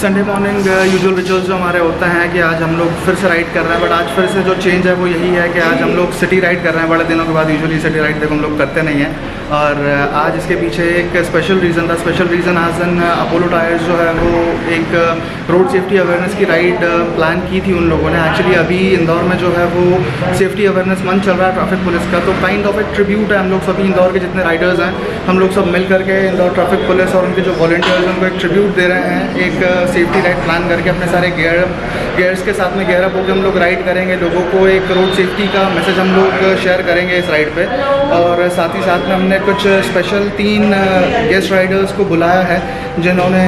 Sunday morning usual rituals जो हमारे होते हैं कि आज हम लोग फिर से राइड कर रहे हैं, बट आज फिर से जो चेंज है वो यही है कि आज हम लोग सिटी राइड कर रहे हैं। बड़े दिनों के बाद यूजुअली सिटी राइड देखो हम लोग करते नहीं हैं, और आज इसके पीछे एक स्पेशल रीज़न था। स्पेशल रीज़न आज दिन अपोलो टायर्स जो है वो एक रोड सेफ्टी अवेयरनेस की राइड प्लान की थी उन लोगों ने। एक्चुअली अभी इंदौर में जो है वो सेफ्टी अवेयरनेस मंथ चल रहा है ट्रैफिक पुलिस का, तो काइंड ऑफ एक ट्रिब्यूट है। हम लोग सभी इंदौर के जितने राइडर्स हैं हम लोग सब मिल करके इंदौर ट्रैफिक पुलिस और उनके जो वॉलंटियर्स हैं उनको एक ट्रिब्यूट दे रहे हैं। एक सेफ्टी राइड प्लान करके अपने सारे गेयर्स के साथ में गेयर अप होकर हम लोग राइड करेंगे। लोगों को एक रोड सेफ्टी का मैसेज हम लोग शेयर करेंगे इस राइड पे, और साथ ही साथ में हमने कुछ स्पेशल 3 गेस्ट राइडर्स को बुलाया है जिन्होंने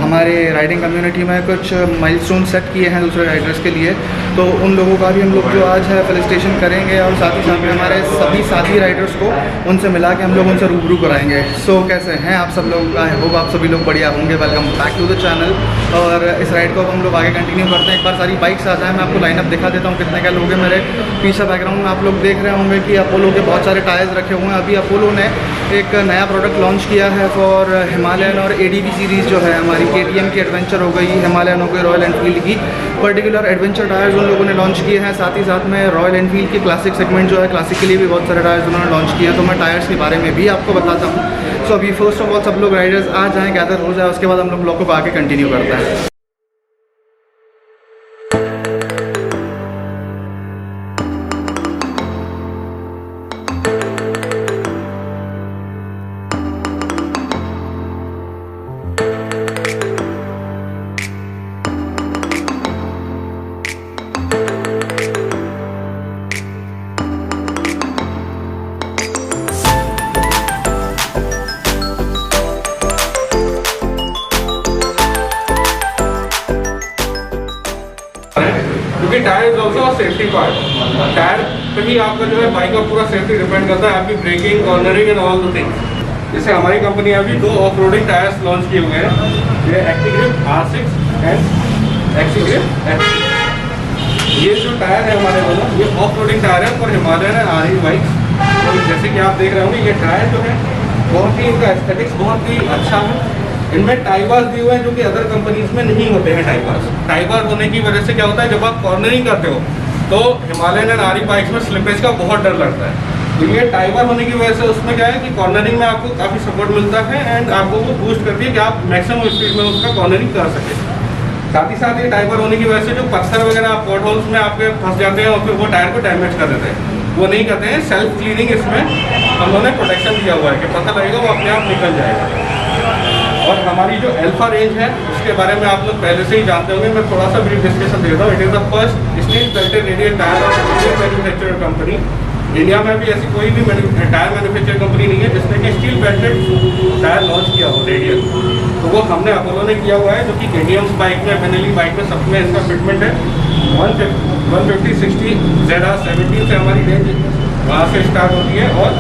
हमारे राइडिंग कम्युनिटी में कुछ माइलस्टोन सेट किए हैं दूसरे राइडर्स के लिए। तो उन लोगों का भी हम लोग जो आज है फेलिसिटेशन करेंगे, और साथ ही साथ में हमारे सभी साथी राइडर्स को उनसे मिला के हम लोग उनसे रूबरू कराएंगे। सो कैसे हैं आप सब लोग? आई होप आप सभी लोग बढ़िया होंगे। Welcome back to the channel. और इस राइड को हम लोग आगे कंटिन्यू करते हैं। एक बार सारी बाइक्स आ जाए, मैं आपको लाइनअप दिखा देता हूँ कितने क्या लोग हैं। मेरे पीछे बैकग्राउंड में आप लोग देख रहे होंगे कि अपोलो के बहुत सारे टायर्स रखे हुए हैं। अभी अपोलो ने एक नया प्रोडक्ट लॉन्च किया है फॉर हिमालयन और एडीवी सीरीज़ जो है हमारी। केटीएम की एडवेंचर हो गई, हिमालयन हो गई, रॉयल एनफील्ड की पर्टिकुलर एडवेंचर टायर्स उन लोगों ने लॉन्च किए हैं। साथ ही साथ में रॉयल एनफील्ड की क्लासिक सेगमेंट जो है, क्लासिक के लिए भी बहुत सारे टायर्स उन्होंने लॉन्च किए हैं। तो मैं टायर्स के बारे में भी आपको बताता हूँ। सो अभी फर्स्ट ऑफ ऑल सब लोग राइडर्स आ जाएँ, गैदर हो जाए, उसके बाद हम लोग ब्लॉग को आगे कंटिन्यू करते हैं। क्योंकि tyre is also safety part. Tyre पे भी आपका जो है बाइक का पूरा सेफ्टी डिपेंड करता है, आपकी braking, cornering and all the things. जैसे हमारी कंपनी अभी 2 ऑफ रोडिंग टायर्स लॉन्च किए हुए हैं, ये एक्टिग्रिप R6 एंड एक्टिग्रिप X6। ये जो टायर है हमारे दोनों, ये ऑफ रोडिंग टायर है और हिमालयन है RE बाइक्स। तो जैसे कि आप देख रहे होंगे ये टायर जो है बहुत ही, इनका एस्थेटिक्स बहुत ही अच्छा है। इनमें टाई बार्स दिए हुए हैं जो कि अदर कंपनीज में नहीं होते हैं। टाई बार होने की वजह से क्या होता है, जब आप कॉर्नरिंग करते हो तो हिमालयन एंड RE बाइक्स में स्लिपेज का बहुत डर लगता है। तो ये टाई बार होने की वजह से उसमें क्या है कि कॉर्नरिंग में आपको काफ़ी सपोर्ट मिलता है एंड आपको वो बूस्ट करती है कि आप मैक्सिमम स्पीड में उसका कॉर्नरिंग कर सकें। साथ ही साथ ये टाई बार होने की वजह से जो पत्थर वगैरह आप पॉट होल्स में आपके फंस जाते हैं और फिर वो टायर को डैमेज कर देते हैं, वो नहीं करते हैं। सेल्फ क्लीनिंग इसमें हम लोगों ने प्रोटेक्शन दिया हुआ है कि पता लगेगा वो अपने आप निकल जाएगा। और हमारी जो अल्फा रेंज है उसके बारे में आप लोग पहले से ही जानते होंगे, मैं थोड़ा सा ब्रीफ डिस्कशन देता हूँ। It is the first steel belted radial tyre of Indian manufacturer company. India में भी ऐसी कोई भी टायर मैन्युफैक्चर कंपनी नहीं है जिसने कि स्टील बेल्टेड टायर लॉन्च किया हो रेडियल। तो वो हमने अपोलो ने किया हुआ है, जो कि KTM बाइक में, बेनेली बाइक में सब में इसका फिटमेंट है। 150-60 ZR17 से हमारी रेंज वहाँ से स्टार्ट होती है। और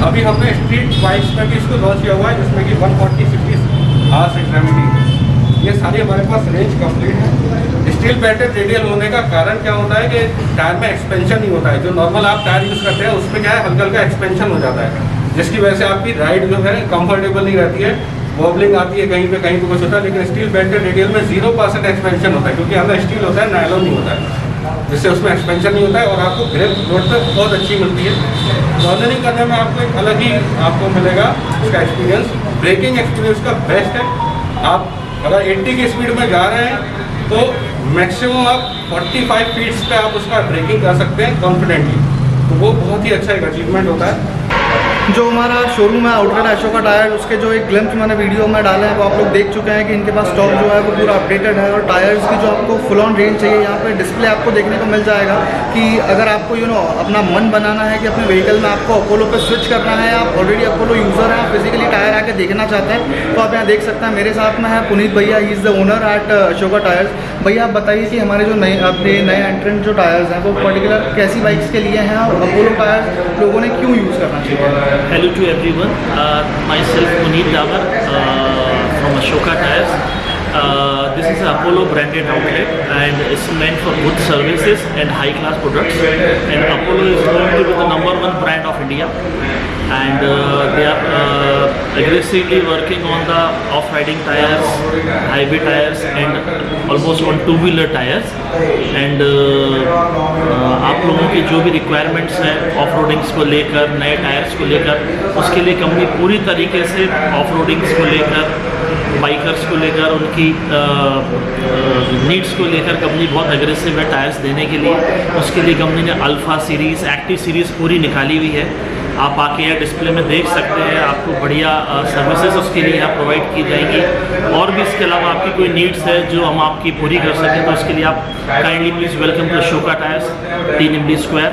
अभी हमने स्ट्रीट बाइक्स में भी इसको लॉन्च किया हुआ है जिसमें कि 140-60 R670। ये सारी हमारे पास रेंज कंप्लीट है। स्टील बेल्टेड रेडियल होने का कारण क्या होता है कि टायर में एक्सपेंशन नहीं होता है। जो नॉर्मल आप टायर यूज़ करते हैं उसमें क्या है, हल्का हल्का एक्सपेंशन हो जाता है, जिसकी वजह से आपकी राइड जो है कंफर्टेबल नहीं रहती है, वॉबलिंग आती है, कहीं पे कुछ होता है। लेकिन स्टील बेल्टेड रेडियल में 0% एक्सपेंशन होता है, क्योंकि अंदर स्टील होता है, नायलॉन नहीं होता है, जिससे उसमें एक्सपेंशन नहीं होता है और आपको ग्रिप रोड पर बहुत अच्छी मिलती है। कॉर्नरिंग करने में आपको एक अलग ही आपको मिलेगा उसका एक्सपीरियंस। ब्रेकिंग एक्सपीरियंस का बेस्ट है। आप अगर 80 की स्पीड में जा रहे हैं तो मैक्सिमम आप 45 फीट्स पे आप उसका ब्रेकिंग कर सकते हैं कॉन्फिडेंटली। तो वो बहुत ही अच्छा एक अचीवमेंट होता है। जो हमारा शोरूम है आउटलेट अशोका टायर, उसके जो एक ग्लिम्स मैंने वीडियो में डाले हैं वो आप लोग देख चुके हैं कि इनके पास स्टॉक जो है वो पूरा अपडेटेड है। और टायर्स की जो आपको फुल ऑन रेंज चाहिए, यहाँ पे डिस्प्ले आपको देखने को मिल जाएगा कि अगर आपको अपना मन बनाना है कि अपने व्हीकल में आपको अपोलो पे स्विच करना है, आप ऑलरेडी अपोलो यूज़र हैं, आप फिजिकली टायर आके देखना चाहते हैं, तो आप यहाँ देख सकते हैं। मेरे साथ में है पुनीत भैया, he is the owner at Ashoka tyres. भैया आप बताइए कि हमारे जो अपने नए एंट्रेंट जो टायर्स हैं वो पर्टिकुलर कैसी बाइक्स के लिए हैं, और अपोलो टायर्स लोगों ने क्यों यूज़ करना चाहिए? Hello to everyone. Myself Puneet Davar from Ashoka Tires. This is Apollo branded outlet and it's meant for good services and high class products. And Apollo is going to be the #1 brand of India. And they are aggressively working on the off-riding tires, highway tires, and almost on two-wheeler tires. And आप लोगों के जो भी requirements हैं of-roadings को लेकर, नए tyres को लेकर, उसके लिए कंपनी पूरी तरीके से ऑफ-रोडिंग्स को लेकर, बाइकर्स को लेकर, उनकी नीड्स को लेकर कंपनी बहुत एग्रेसिव है टायर्स देने के लिए। उसके लिए कंपनी ने अल्फ़ा सीरीज़, एक्टिव सीरीज़ पूरी निकाली हुई है। आप आके यहाँ डिस्प्ले में देख सकते हैं, आपको बढ़िया सर्विसेज उसके लिए यहाँ प्रोवाइड की जाएंगी। और भी इसके अलावा आपकी कोई नीड्स है जो हम आपकी पूरी कर सकें, तो उसके लिए आप kindly please welcome to Ashoka tyres, 3 Imli square.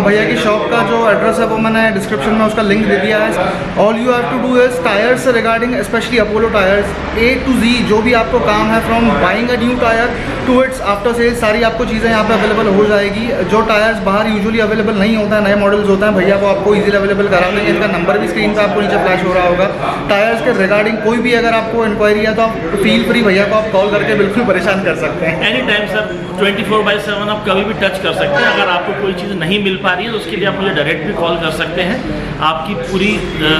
भैया की शॉप का जो एड्रेस है वो मैंने डिस्क्रिप्शन में उसका लिंक दे दिया है। All you have to do is tyres regarding specially Apollo tyres A to Z जो भी आपको काम है, from buying a new tyre to its after sales, सारी आपको चीज़ें यहाँ पे अवेलेबल हो जाएगी। जो टायर्स बाहर यूजुअली अवेलेबल नहीं होता है, नए मॉडल्स होते हैं, भैया वो आपको इजीली अवेलेबल करा देंगे। इनका नंबर भी स्क्रीन पे आपको नीचे फ्लैश हो रहा होगा। टायर्स के रिगार्डिंग कोई भी अगर आपको इंक्वायरी है तो आप फील फ्री भैया को आप कॉल करके बिल्कुल परेशान कर सकते हैं। एनी टाइम सर, 24/7 आप कभी भी टच कर सकते हैं। अगर आपको कोई चीज़ नहीं मिल पा रही है तो उसके लिए आप मुझे डायरेक्ट भी कॉल कर सकते हैं। आपकी पूरी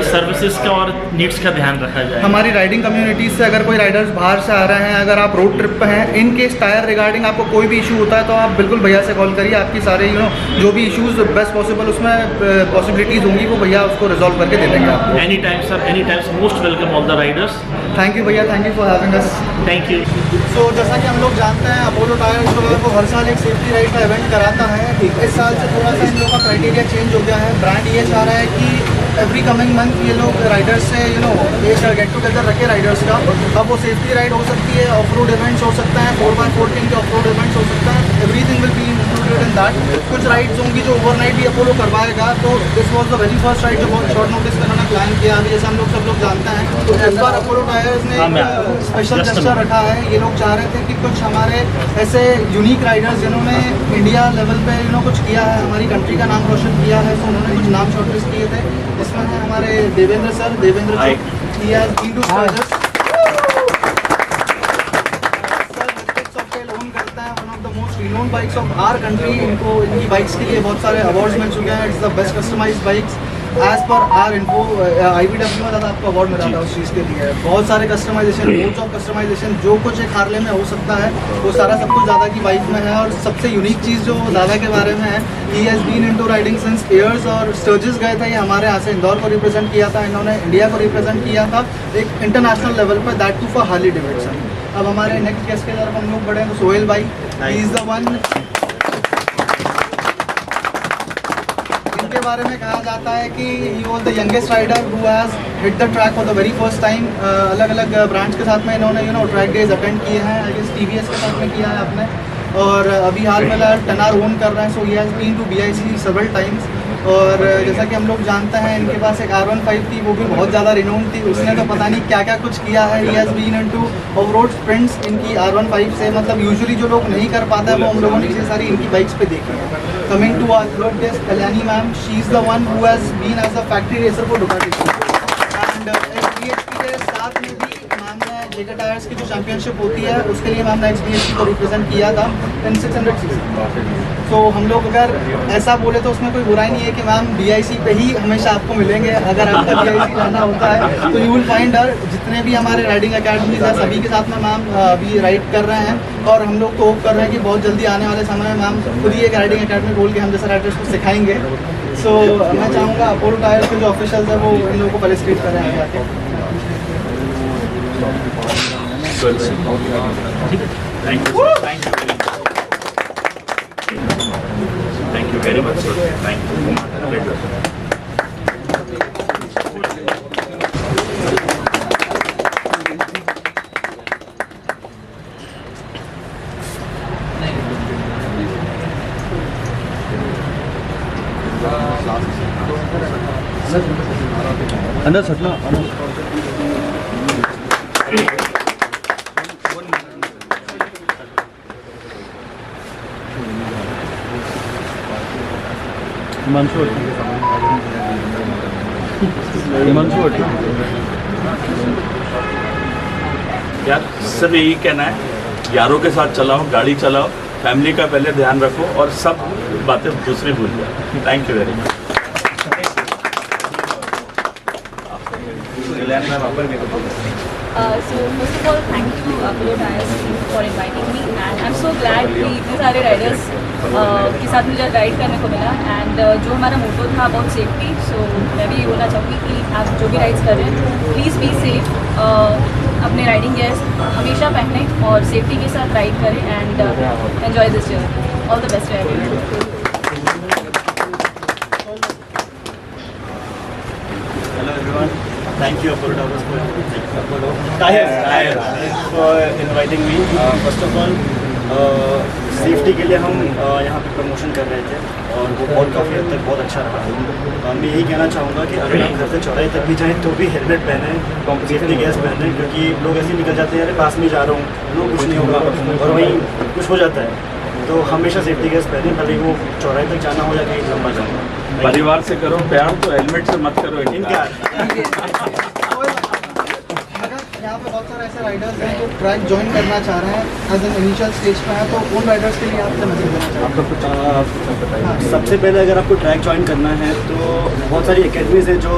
सर्विसेज का और नीड्स का ध्यान रखा जाए। हमारी राइडिंग कम्युनिटीज़ से अगर कोई राइडर्स बाहर से आ रहे हैं, अगर आप रोड ट्रिप पे हैं, इन केस टायर रिगार्डिंग आपको कोई भी इशू होता है तो आप बिल्कुल भैया से कॉल करिए। आपकी सारे जो भी इशूज़ बेस्ट पॉसिबल उसमें पॉसिबिलिटीज़ होंगी वो भैया उसको रिजॉल्व करके दे देंगे आपको। Any time sir, any time, most welcome all the riders. Thank you भैया, thank you for having us. Thank you. So जैसा कि हम लोग जानते हैं अपोलो टायर्स जो है वो हर साल एक सेफ्टी राइड का इवेंट कराता है। इस साल से थोड़ा सा इन लोगों का क्राइटेरिया चेंज हो गया है। ब्रांड ये चाह रहा है कि एवरी कमिंग मंथ ये लोग राइडर्स से एक गेट टुगेदर रखे राइडर्स का। अब वो सेफ्टी राइड हो सकती है, ऑफ रोड इवेंट्स हो सकता है, 4x14 के ऑफ रोड इवेंट्स हो सकता है। Everything will be included in that. कुछ राइड्स होंगी जो ओवरनाइट भी अपोलो करवाएगा। तो this was the very first ride जो बहुत शॉर्ट नोटिस में उन्होंने प्लान किया। अभी जैसे हम लोग सब लोग जानते हैं तो इस बार अपोलो टायर्स ने स्पेशल जेस्चर रखा है। ये लोग चाह रहे थे कि कुछ हमारे ऐसे यूनिक राइडर्स जिन्होंने इंडिया लेवल पे कुछ किया है, हमारी कंट्री का नाम रोशन किया है, तो उन्होंने कुछ नाम शॉर्टलिस्ट किए थे। इसमें है हमारे Devendra sir, Devendra Chouk. He has been to starters. Renowned bikes of our country. इनको इनकी बाइक्स के लिए बहुत सारे अवार्ड्स मिल चुके हैं। It's the best customised bikes as per our info. IBW में ज़्यादा आपको अवार्ड मिला था उस चीज़ के लिए। बहुत सारे कस्टमाइजेशन, मोड्स ऑफ कस्टमाइजेशन, जो कुछ एक हार्ले में हो सकता है वो सारा सब कुछ ज़्यादा की बाइक में है। और सबसे यूनिक चीज़ जो ज़्यादा के बारे में है, he has been into riding since years. और स्टर्जेस गए थे, ये हमारे यहाँ से इंदौर को रिप्रेजेंट किया था, इन्होंने इंडिया को रिप्रेजेंट किया था एक इंटरनेशनल लेवल पर, that too for Harley Davidson. अब हमारे नेक्स्ट गेस्ट के तरफ हम लोग बढ़े तो सोहेल भाई, ही इज़ द वन। इनके बारे में कहा जाता है कि he was the youngest rider who has hit the track for the very first time. अलग अलग ब्रांड्स के साथ में इन्होंने ट्रैक डेज अटेंड किए हैं। आई गेस TVS के साथ में किया है आपने, और अभी हाल में टनार ओन कर रहे हैं। So he has been to BIC several times. और जैसा कि हम लोग जानते हैं इनके पास एक R15 थी, वो भी बहुत ज़्यादा रिनोन थी। उसने तो पता नहीं क्या क्या कुछ किया है। He has been into off road sprints इनकी R15 से। मतलब यूजुअली जो लोग नहीं कर पाते हैं वो हम लोगों ने इतनी सारी इनकी बाइक्स पे देखी है। Coming to our third guest Kalyani ma'am, she is the one who has been as a factory racer for Ducati. And XBHP के साथ में भी मैम ने जेके टायर्स की जो चैंपियनशिप होती है उसके लिए मैम ने XBHP को रिप्रेजेंट किया था इन 600cc। तो हम लोग अगर ऐसा बोले तो उसमें कोई बुराई नहीं है कि मैम BIC पे ही हमेशा आपको मिलेंगे। अगर आपका BIC जाना होता है तो यू विल फाइंड हर। जितने भी हमारे राइडिंग अकेडमीज हैं सभी के साथ में मैम अभी राइड कर रहे हैं। और हम लोग तो होप कर रहे हैं कि बहुत जल्दी आने वाले समय में मैम खुद ही एक राइडिंग अकेडमी खोल के हम जैसे राइडर्स को सिखाएंगे। सो मैं चाहूँगा अपोलो टायर्स के जो ऑफिशियल्स हैं वो इन लोगों को फेलिसिटेट करें आगे आके। Thank you very much, sir. Thank you. अंदर सटना हिमांशु हिमांशु यार सिर्फ यही कहना है, यारों के साथ चलाओ, गाड़ी चलाओ, फैमिली का पहले ध्यान रखो और सब बातें दूसरी भूल जाओ। Thank you very much. So first of all, thank you Apollo Tyres for inviting me, and I'm so glad कि इतने सारे राइडर्स के साथ मुझे राइड करने को मिला। एंड जो हमारा मोटो था अबाउट सेफ्टी, सो मैं भी ये बोलना चाहूँगी कि आप जो भी राइड्स कर रहे हैं प्लीज़ बी सेफ, अपने राइडिंग गियर्स हमेशा पहनें और सेफ्टी के साथ राइड करें and enjoy this journey. All the best to everyone. Hello everyone, thank you Apollo Tyres for inviting me. First of all, safety के लिए हम यहाँ पे प्रमोशन कर रहे थे और वो बहुत काफ़ी हद तक बहुत अच्छा रहा। मैं यही कहना चाहूँगा कि अगर आप घर से चौराहे तक भी जाएँ तो भी हेलमेट पहने, सेफ्टी गैस पहने, क्योंकि लोग ऐसे निकल जाते हैं, अरे पास में जा रहा हूँ, लोग कुछ नहीं होगा और वहीं कुछ हो जाता है। तो हमेशा सेफ्टी गैस पहने, भले वो चौराहे तक जाना हो या कहीं लंबा जाना। परिवार से करो प्यार, तो हेलमेट से मत करो इनकार। यहाँ पे बहुत सारे ऐसे राइडर्स हैं जो ट्रैक ज्वाइन करना चाह रहे हैं, एज एन इनिशियल स्टेज पे हैं, तो उन राइडर्स के लिए आपसे मैसेज देना चाहते सबसे पहले अगर आपको ट्रैक ज्वाइन करना है तो बहुत सारी एकेडमीज़ हैं, जो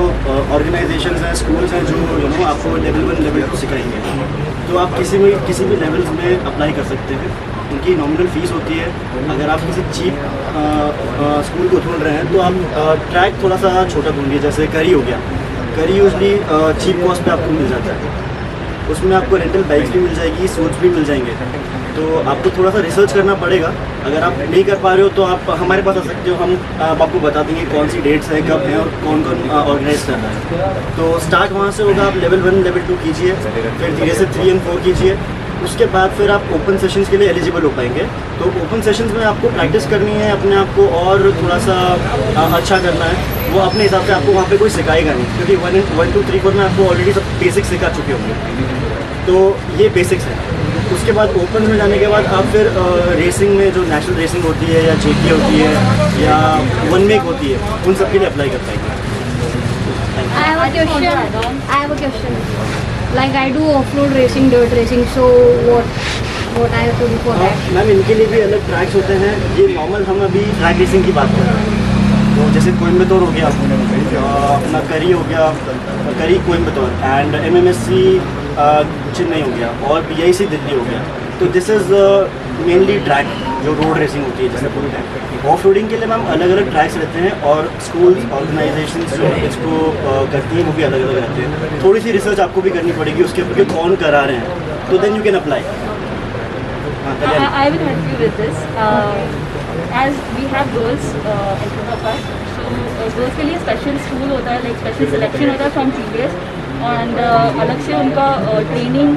ऑर्गेनाइजेशंस हैं, स्कूल्स हैं, जो आपको लेवल 1 लेवल 2 सिखाएंगे। तो आप किसी भी लेवल्स में अप्लाई कर सकते हैं। उनकी नॉमिनल फ़ीस होती है। अगर आप किसी चीप स्कूल को ढूंढ रहे हैं तो आप ट्रैक थोड़ा सा छोटा ढूंढिए, जैसे करी हो गया। करी यूजली चीप कॉस्ट पे आपको मिल जाता है, उसमें आपको रेंटल बाइक्स भी मिल जाएगी, सूट्स भी मिल जाएंगे। तो आपको थोड़ा सा रिसर्च करना पड़ेगा। अगर आप नहीं कर पा रहे हो तो आप हमारे पास आ सकते हो, हम आपको बता देंगे कौन सी डेट्स हैं, कब हैं और कौन ऑर्गेनाइज करना है। तो स्टार्ट वहाँ से होगा। आप लेवल 1 लेवल 2 कीजिए, फिर धीरे से 3 और 4 कीजिए। उसके बाद फिर आप ओपन सेशंस के लिए एलिजिबल हो पाएंगे। तो ओपन सेशंस में आपको प्रैक्टिस करनी है, अपने आप को और थोड़ा सा अच्छा करना है। वो अपने हिसाब से आपको वहाँ पे कोई सिखाएगा नहीं, क्योंकि 1 2 3 4 में आपको ऑलरेडी सब बेसिक्स सिखा चुके होंगे। तो ये बेसिक्स है। उसके बाद ओपन में जाने के बाद आप फिर रेसिंग में जो नेशनल रेसिंग होती है या JT होती है या 1 मेक होती है, उन सब के लिए अप्लाई कर पाएंगे। I have a question. Like I do off-road racing, dirt racing. So what I have to do for that? Ma'am इनके लिए भी अलग ट्रैक्स होते हैं। ये नॉर्मल हम अभी ट्रैक रेसिंग की बात कर रहे हैं। तो जैसे कोयम्बतौर हो गया, अपना करी हो गया, करी कोयम्बतौर, एंड MMSC चेन्नई हो गया, और PIC दिल्ली हो गया। तो दिस इज़ मेनली ट्रैक जो रोड रेसिंग होती है, जैसे पूरी टाइम। ऑफ रोडिंग के लिए मैम अलग अलग ट्रैक्स रहते हैं, और स्कूल्स ऑर्गेनाइजेशंस जो इसको करती हैं वो भी अलग अलग रहते हैं। थोड़ी सी रिसर्च आपको भी करनी पड़ेगी उसके ऊपर कि कौन करा रहे हैं, तो then you can apply. I will help you with this. As we have girls in front of us, so girls के लिए स्पेशल स्कूल होता है, लाइक स्पेशल सिलेक्शन होता है फ्रॉम CBS, एंड अलग से उनका ट्रेनिंग,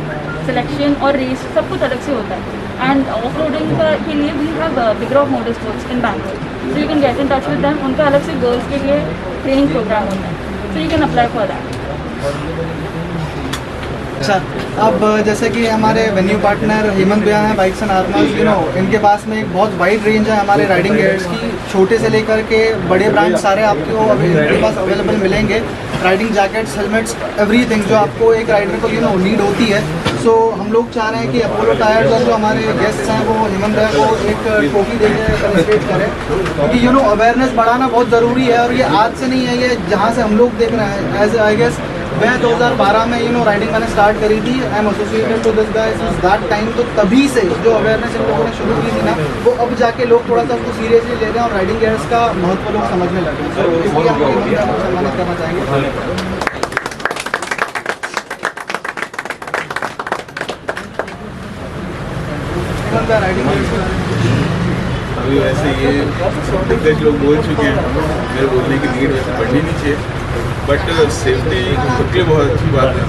सिलेक्शन और रेस सब कुछ अलग से होता है। एंड ऑफ रोडिंग के लिए we have bigger off motor sports in Bangalore, so you can get in touch with them. उनका अलग से गर्ल्स के लिए ट्रेनिंग प्रोग्राम होता है, सो you can apply for that. अच्छा, अब जैसे कि हमारे वेन्यू पार्टनर हेमंत भैया हैं, बाइक्स एंड आर्मर्स, इनके पास में एक बहुत वाइड रेंज है हमारे राइडिंग गियर्स की। छोटे से लेकर के बड़े ब्रांड सारे आपको इनके पास अवेलेबल मिलेंगे। राइडिंग जैकेट्स, हेलमेट्स, एवरीथिंग जो आपको एक राइडर को नीड होती है। सो हम लोग चाह रहे हैं कि अपोलो टायर्स और जो हमारे गेस्ट्स हैं वो हेमंत भैया को एक ट्रॉफी देके सेलिब्रेट करें, क्योंकि अवेयरनेस बढ़ाना बहुत ज़रूरी है। और ये आज से नहीं है, ये जहाँ से हम लोग देख रहे हैं, एज आई गेस मैं 2012 में राइडिंग मैंने स्टार्ट करी थी। I am associated to this guys since that time. तो तभी से जो अवेयरनेस इन लोगों ने शुरू की थी ना, वो अब जाके लोग थोड़ा सा उसको सीरियसली ले रहे हैं और राइडिंग गियर्स का महत्व लोग समझने लगे। तो इसलिए हम लोग सम्मानित करना चाहेंगे। राइडिंग अभी वैसे ये दिग्गज लोग बोल चुके हैं, मेरे बोलने की नीड वैसे बढ़नी नहीं चाहिए, बट सेफ्टी सबके लिए बहुत अच्छी बात है।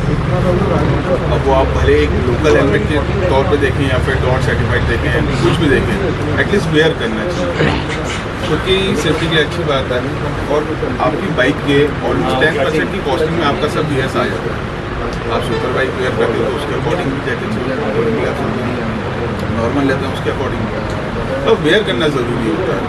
अब वो आप भले एक लोकल हेलमेट के तौर पे देखें या फिर डॉट सर्टिफाइड देखें, कुछ भी देखें, एटलीस्ट वेयर करना चाहिए, क्योंकि सेफ्टी की अच्छी बात है। और आपकी बाइक के ऑलमोस्ट 10% की कॉस्टिंग में आपका सब BS आ जाता है। आप सुपर बाइक वेयर करते हो तो उसके अकॉर्डिंग भी जैकेट नॉर्मल लेते हैं उसके अकॉर्डिंग, तो वेयर करना ज़रूरी होता है।